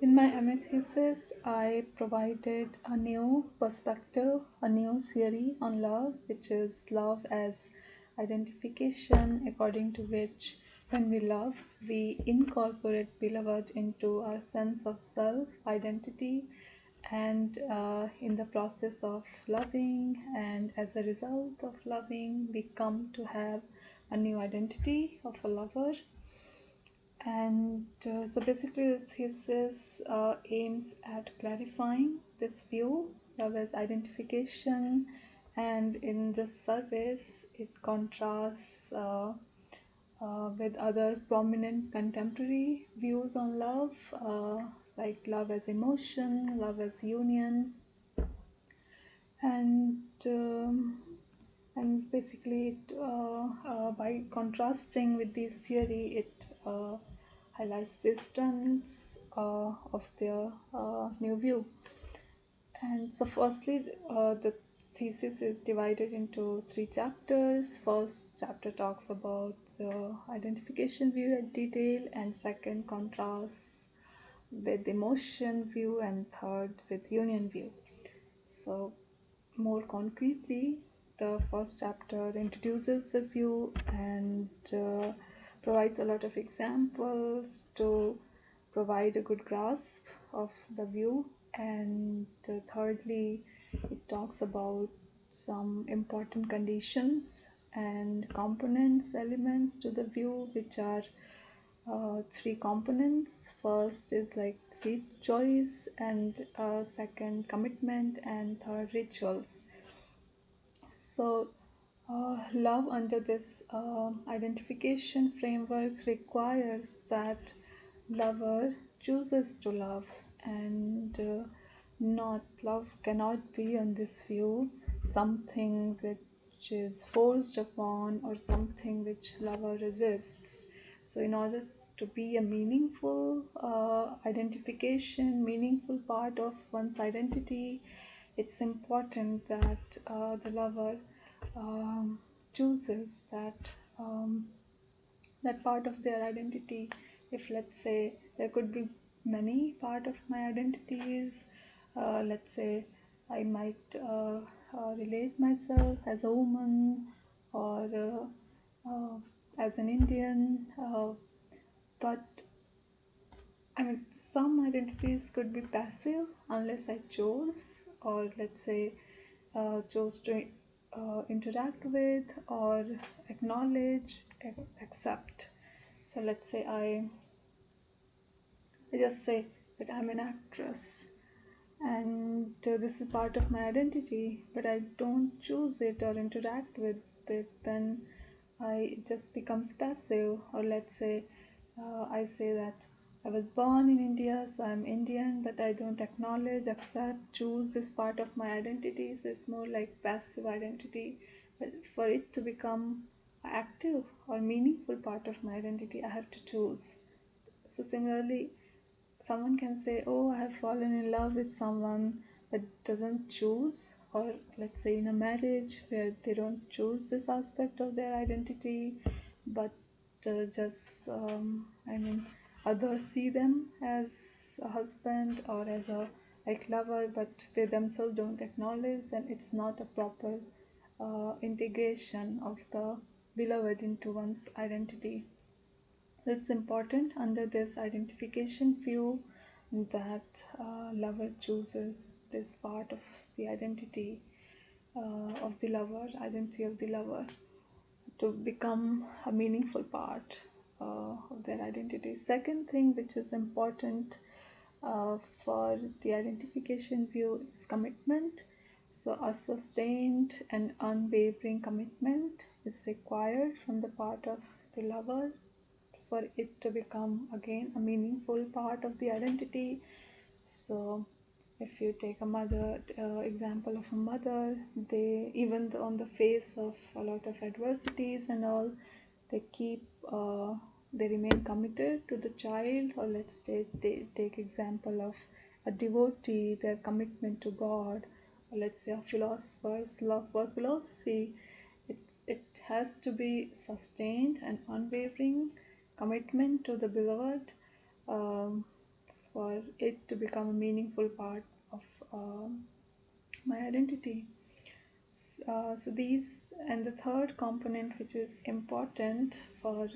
In my MA thesis, I provided a new perspective, a new theory on love, which is love as identification, according to which when we love, we incorporate beloved into our sense of self, identity, and in the process of loving, and as a result of loving, we come to have a new identity of a lover. And so basically, the thesis aims at clarifying this view, love as identification, and in this service, it contrasts with other prominent contemporary views on love, like love as emotion, love as union, and basically, by contrasting with this theory, it highlights the strengths of their new view. And so, firstly, the thesis is divided into three chapters. First chapter talks about the identification view in detail, and second contrasts with emotion view, and third with union view. So, more concretely, the first chapter introduces the view and provides a lot of examples to provide a good grasp of the view. And thirdly, it talks about some important conditions and components, elements to the view, which are three components. First is like choice, and second commitment, and third rituals. So love under this identification framework requires that lover chooses to love, and not love cannot be on this view something which is forced upon or something which lover resists. So in order to be a meaningful identification, meaningful part of one's identity, it's important that the lover um, chooses that part of their identity. If, let's say, there could be many part of my identities, let's say I might relate myself as a woman, or as an Indian, but I mean, some identities could be passive unless I chose, or let's say, chose to interact with or acknowledge, accept. So let's say I just say that I'm an actress, and this is part of my identity, but I don't choose it or interact with it, then it just becomes passive. Or let's say I say that I was born in India, so I'm Indian, but I don't acknowledge, accept, choose this part of my identity, so it's more like passive identity. But for it to become active or meaningful part of my identity, I have to choose. So similarly, someone can say, oh, I have fallen in love with someone, but doesn't choose. Or let's say in a marriage where they don't choose this aspect of their identity, but just I mean, others see them as a husband or as a like lover, but they themselves don't acknowledge, then it's not a proper integration of the beloved into one's identity. It's important under this identification view that lover chooses this part of the identity of the lover, identity of the lover, to become a meaningful part of their identity. Second thing which is important for the identification view is commitment. So a sustained and unwavering commitment is required from the part of the lover for it to become again a meaningful part of the identity. So if you take a mother example of a mother, they, even on the face of a lot of adversities and all, they keep they remain committed to the child. Or let's take example of a devotee, their commitment to God. Or let's say a philosopher's love for philosophy. It has to be sustained and unwavering commitment to the beloved, um, for it to become a meaningful part of my identity. So these, and the third component which is important for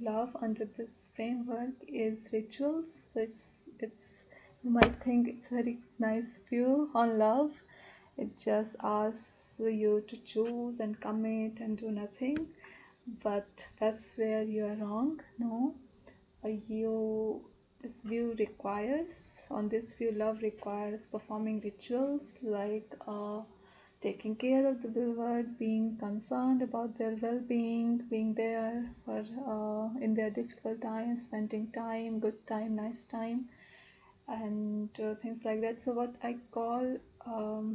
love under this framework is rituals. So it's you might think it's very nice view on love. It just asks you to choose and commit and do nothing, but that's where you are wrong. No, you this view requires on this view love requires performing rituals like taking care of the beloved, being concerned about their well-being, being there for in their difficult times, spending time, good time, nice time, and things like that. So what I call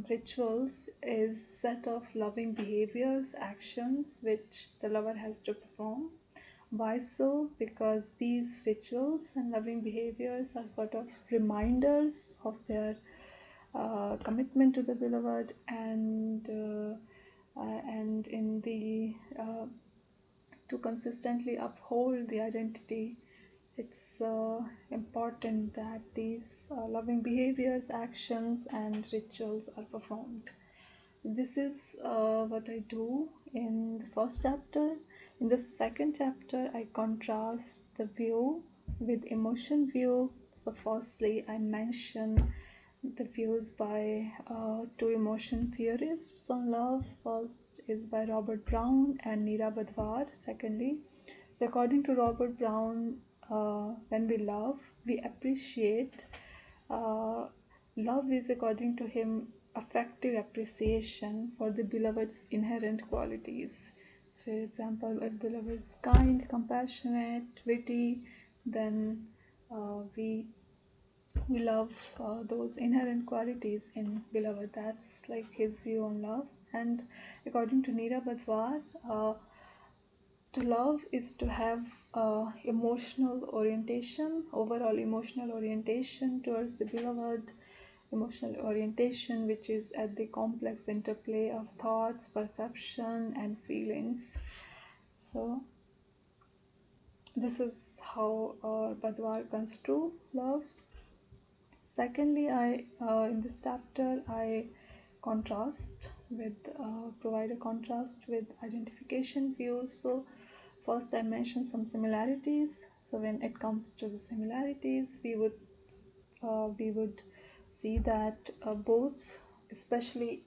rituals is set of loving behaviors, actions which the lover has to perform. Why so? Because these rituals and loving behaviors are sort of reminders of their commitment to the beloved, and in the to consistently uphold the identity. It's important that these loving behaviors, actions, and rituals are performed. This is what I do in the first chapter. In the second chapter, I contrast the view with emotion view. So, firstly, I mention the views by two emotion theorists on love. First is by Robert Brown and Neera Badwar. Secondly, so according to Robert Brown, when we love, we appreciate. Uh, Love is, according to him, affective appreciation for the beloved's inherent qualities. For example, if beloved is kind, compassionate, witty, then we love those inherent qualities in beloved. That's like his view on love. And according to Neera Badwar, to love is to have emotional orientation, overall emotional orientation towards the beloved, emotional orientation which is at the complex interplay of thoughts, perception, and feelings. So this is how Badwar construe love. Secondly, I in this chapter I contrast with provide a contrast with identification views. So first I mentioned some similarities. So when it comes to the similarities, we would see that both, especially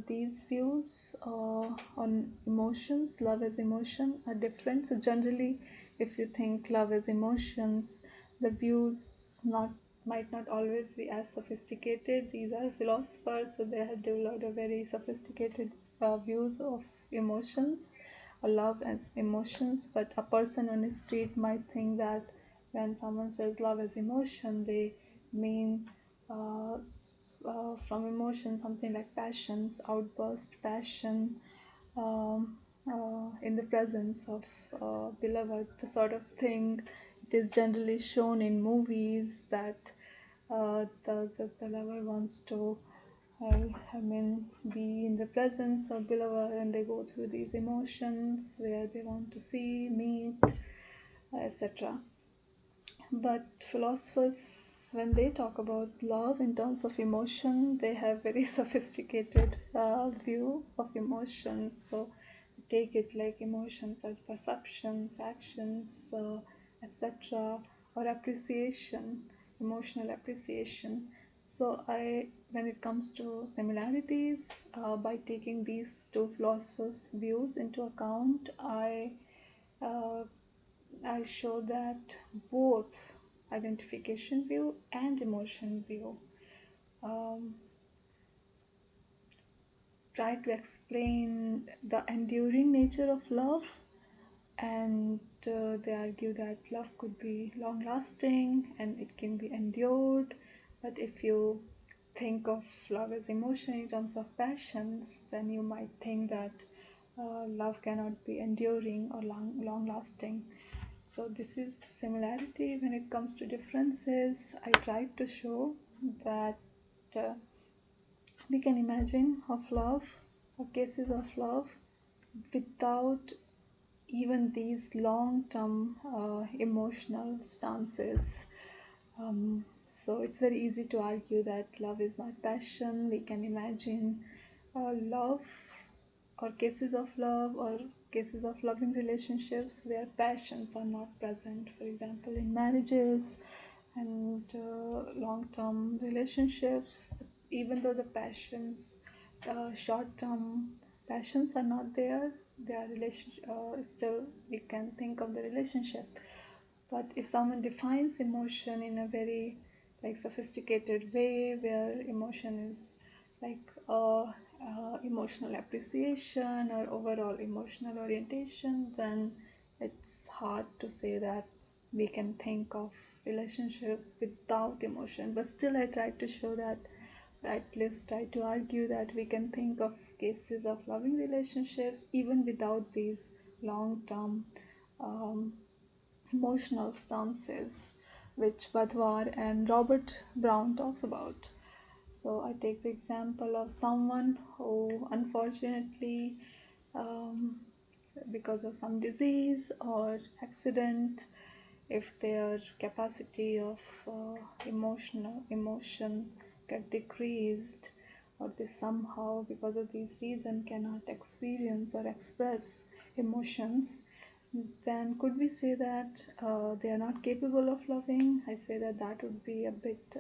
these views on emotions, love as emotion, are different. So generally, if you think love as emotions, the views not might not always be as sophisticated. These are philosophers, so they have developed a very sophisticated views of emotions or love as emotions. But a person on the street might think that when someone says love as emotion, they mean from emotion something like passions, outburst, passion, in the presence of beloved, the sort of thing it is generally shown in movies that the lover wants to be in the presence of beloved, and they go through these emotions where they want to see, meet, etc. But philosophers, when they talk about love in terms of emotion, they have very sophisticated view of emotions. So take it like emotions as perceptions, actions, etc., or appreciation, emotional appreciation. So when it comes to similarities, by taking these two philosophers' views into account, uh, I show that both identification view and emotion view um, try to explain the enduring nature of love, and they argue that love could be long lasting and it can be endured. But if you think of love as emotion in terms of passions, then you might think that love cannot be enduring or long lasting. So this is the similarity. When it comes to differences, I tried to show that uh, we can imagine of love or cases of love without even these long-term emotional stances. So it's very easy to argue that love is not passion. We can imagine love or cases of love or cases of loving relationships where passions are not present. For example, in marriages and long-term relationships, even though the passions, short-term passions are not there, they are still we can think of the relationship. But if someone defines emotion in a very like sophisticated way, where emotion is like emotional appreciation or overall emotional orientation, then it's hard to say that we can think of relationship without emotion. But still, I try to show that, at least try to argue that we can think of cases of loving relationships even without these long-term um, emotional stances, which Badwar and Robert Brown talks about. So I take the example of someone who unfortunately, um, because of some disease or accident, if their capacity of emotion get decreased, or they somehow because of these reasons cannot experience or express emotions, then could we say that they are not capable of loving? I say that that would be a bit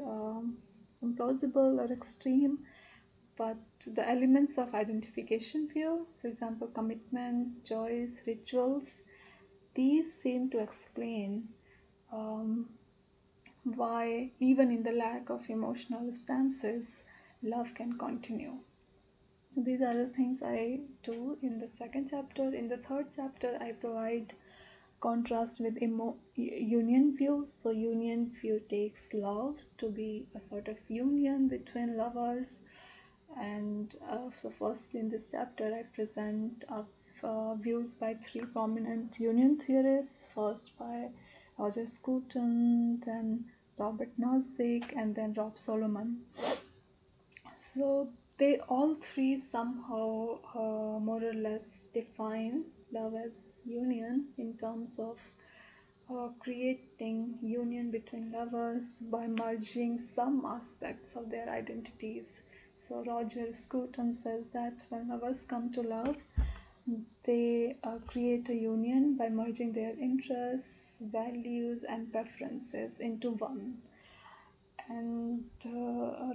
implausible or extreme. But the elements of identification view, for example, commitment, choice, rituals, these seem to explain um, why, even in the lack of emotional stances, love can continue. These are the things I do in the second chapter. In the third chapter, I provide contrast with union view. So union view takes love to be a sort of union between lovers. And so firstly in this chapter I present views by three prominent union theorists, first by Roger Scruton, then Robert Nozick, and then Rob Solomon. So they all three somehow more or less define love as union in terms of creating union between lovers by merging some aspects of their identities. So Roger Scruton says that when lovers come to love, they create a union by merging their interests, values, and preferences into one. And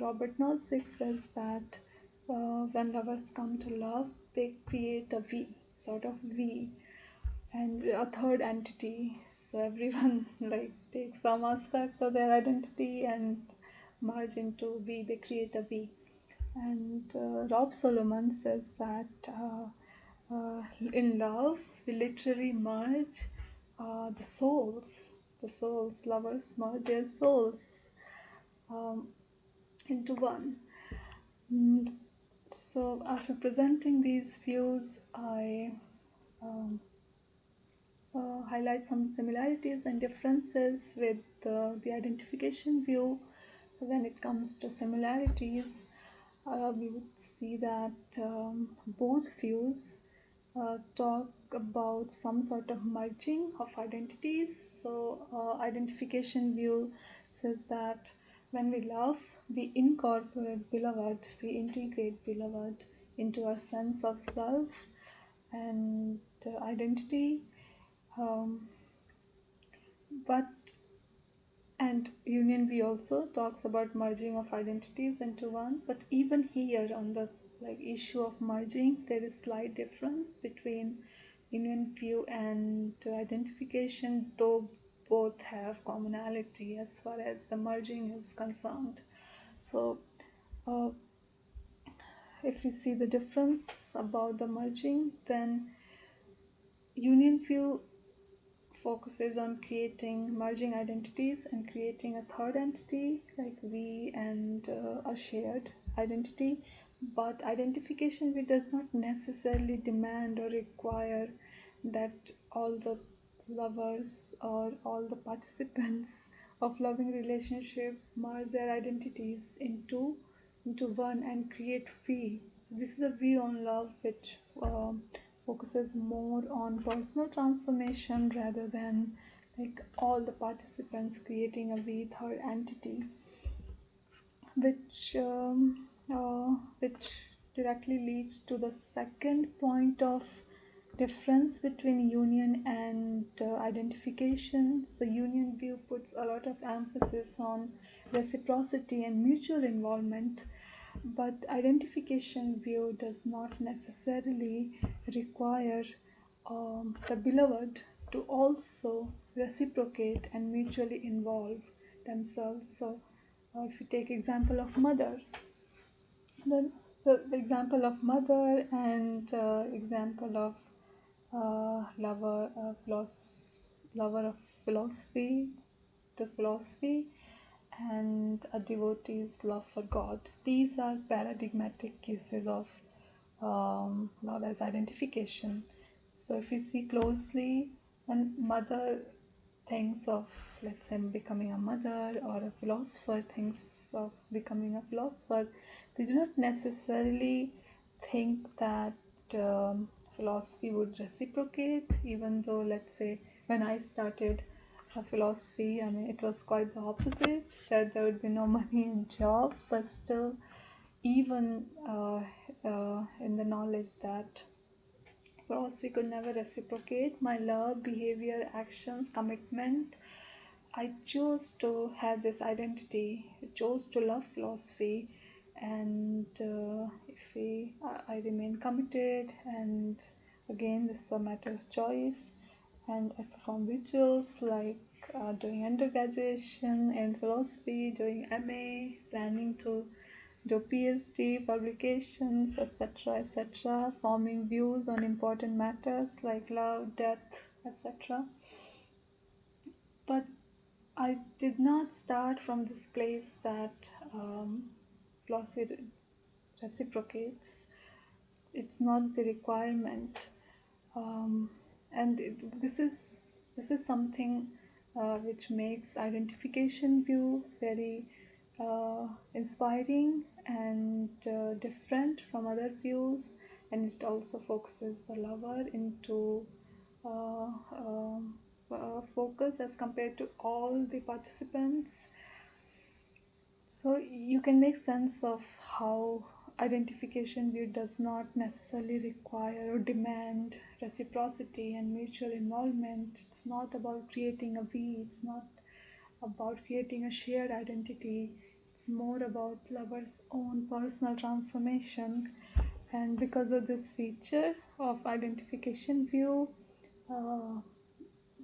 Robert Nozick says that when lovers come to love, they create a we, sort of we, and a third entity. So everyone like takes some aspect of their identity and merge into we. They create a we. And Rob Solomon says that in love we literally merge the souls. The souls, lovers merge their souls um, into one. Mm, So after presenting these views, I um, highlight some similarities and differences with the identification view. So when it comes to similarities, we would see that both views talk about some sort of merging of identities. So identification view says that when we love, we incorporate beloved, we integrate beloved into our sense of self and identity. Um, but and union we also talks about merging of identities into one. But even here on the like issue of merging, there is slight difference between union view and identification, though both have commonality as far as the merging is concerned. So uh, if we see the difference about the merging, then union view focuses on creating merging identities and creating a third entity like we and a shared identity. But identification we does not necessarily demand or require that all the lovers or all the participants of loving relationship merge their identities into one and create we. This is a view on love which focuses more on personal transformation rather than like all the participants creating a we third entity, which directly leads to the second point of difference between union and identification. So union view puts a lot of emphasis on reciprocity and mutual involvement, but identification view does not necessarily require the beloved to also reciprocate and mutually involve themselves. So if you take example of mother, then the example of mother and example of lover of philosophy, the philosophy, and a devotee's love for God. These are paradigmatic cases of love as identification. So if you see closely, when mother thinks of, let's say, becoming a mother, or a philosopher thinks of becoming a philosopher, they do not necessarily think that philosophy would reciprocate, even though, let's say, when I started philosophy, I mean, it was quite the opposite, that there would be no money in job, but still, even in the knowledge that philosophy could never reciprocate my love, behavior, actions, commitment, I chose to have this identity. I chose to love philosophy, and I remain committed. And again, this is a matter of choice. And I perform rituals like doing undergraduation in philosophy, doing MA, planning to do PhD, publications, etc., etc., forming views on important matters like love, death, etc. But I did not start from this place that philosophy reciprocates. It's not the requirement, and this is something which makes identification view very inspiring and different from other views, and it also focuses the lover into uh, focus as compared to all the participants. So you can make sense of how identification view does not necessarily require or demand reciprocity and mutual involvement. It's not about creating a we, it's not about creating a shared identity. It's more about lovers' own personal transformation. And because of this feature of identification view, uh,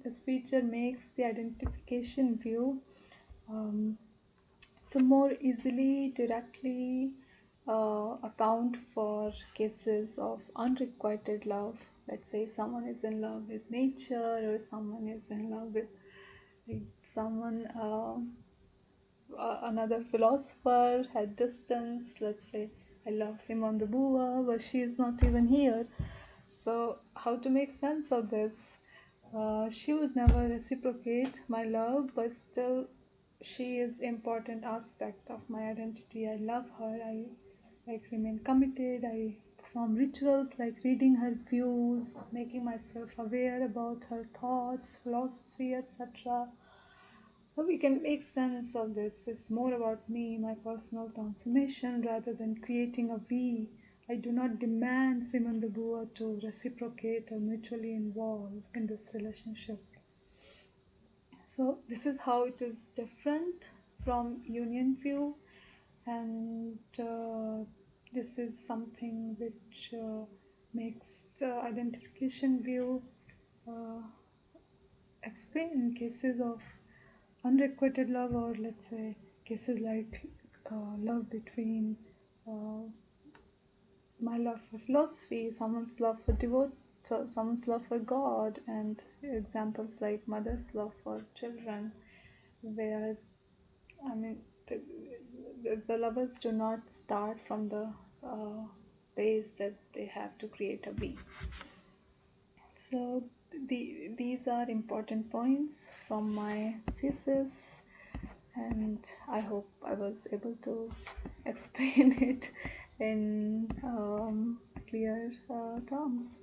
this feature makes the identification view um, to more easily, directly account for cases of unrequited love. Let's say if someone is in love with nature, or someone is in love with someone, another philosopher at distance. Let's say I love Simone de Beauvoir, but she is not even here. So, how to make sense of this? She would never reciprocate my love, but still, she is important aspect of my identity. I love her. I remain committed. I perform rituals like reading her views, making myself aware about her thoughts, philosophy, etc. So we can make sense of this. It's more about me, my personal transformation, rather than creating a we. I do not demand Simone de Beauvoir to reciprocate or mutually involve in this relationship. So this is how it is different from union view, and this is something which makes the identification view uh, explain in cases of unrequited love, or let's say cases like love between uh, my love for philosophy, someone's love for someone's love for God, and examples like mother's love for children, where I mean the lovers do not start from the base that they have to create a we. So these are important points from my thesis, and I hope I was able to explain it in clear terms.